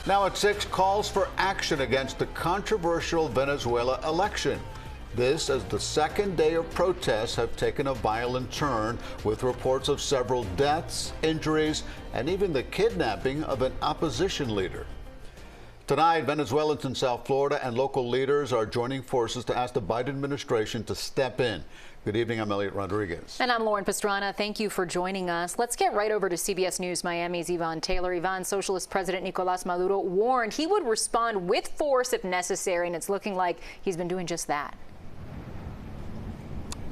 Now at 6, calls for action against the controversial Venezuela election. This as the second day of protests have taken a violent turn, with reports of several deaths, injuries, and even the kidnapping of an opposition leader. Tonight, Venezuelans in South Florida and local leaders are joining forces to ask the Biden administration to step in. Good evening, I'm Elliot Rodriguez. And I'm Lauren Pastrana. Thank you for joining us. Let's get right over to CBS News Miami's Yvonne Taylor. Yvonne, Socialist President Nicolas Maduro warned he would respond with force if necessary, and it's looking like he's been doing just that.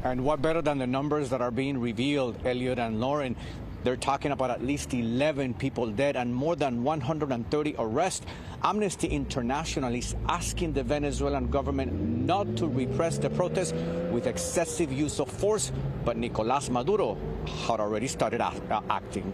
And what better than the numbers that are being revealed, Elliot and Lauren? They're talking about at least 11 people dead and more than 130 arrests. Amnesty International is asking the Venezuelan government not to repress the protests with excessive use of force, but Nicolas Maduro had already started acting.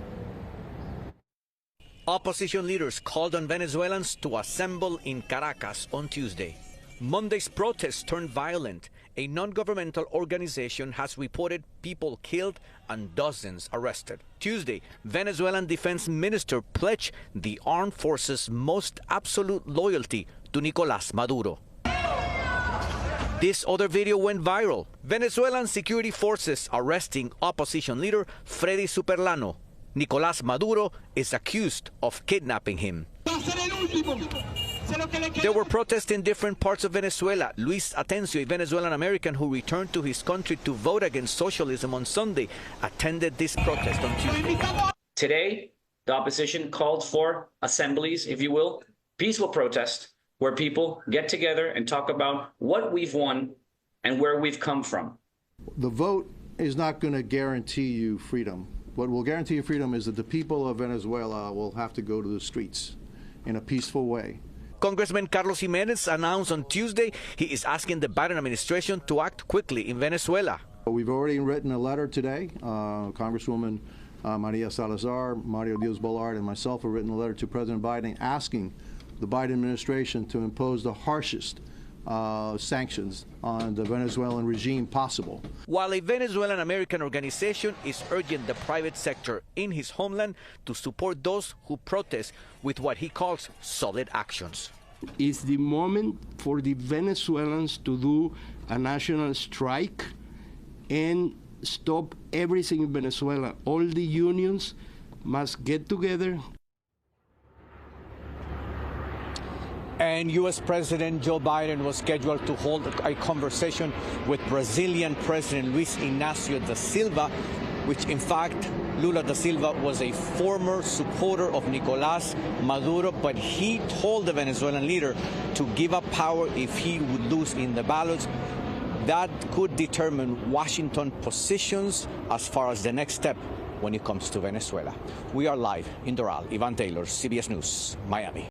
Opposition leaders called on Venezuelans to assemble in Caracas on Tuesday. Monday's protests turned violent. A non-governmental organization has reported people killed and dozens arrested. Tuesday, Venezuelan Defense Minister pledged the armed forces' most absolute loyalty to Nicolas Maduro. This other video went viral. Venezuelan security forces arresting opposition leader Freddy Superlano. Nicolas Maduro is accused of kidnapping him. There were protests in different parts of Venezuela. Luis Atencio, a Venezuelan American who returned to his country to vote against socialism on Sunday, attended this protest on Tuesday. Today, the opposition called for assemblies, if you will, peaceful protest, where people get together and talk about what we've won and where we've come from. The vote is not going to guarantee you freedom. What will guarantee you freedom is that the people of Venezuela will have to go to the streets in a peaceful way. Congressman Carlos Jimenez announced on Tuesday he is asking the Biden administration to act quickly in Venezuela. We've already written a letter today. Congresswoman Maria Salazar, Mario Diaz-Balart, and myself have written a letter to President Biden asking the Biden administration to impose the harshest sanctions on the Venezuelan regime possible. While a Venezuelan American organization is urging the private sector in his homeland to support those who protest with what he calls solid actions. It's the moment for the Venezuelans to do a national strike and stop everything in Venezuela. All the unions must get together. And U.S. President Joe Biden was scheduled to hold a conversation with Brazilian President Luis Inácio da Silva, which in fact, Lula da Silva was a former supporter of Nicolas Maduro, but he told the Venezuelan leader to give up power if he would lose in the ballots. That could determine Washington positions as far as the next step when it comes to Venezuela. We are live in Doral. Yvonne Taylor, CBS News, Miami.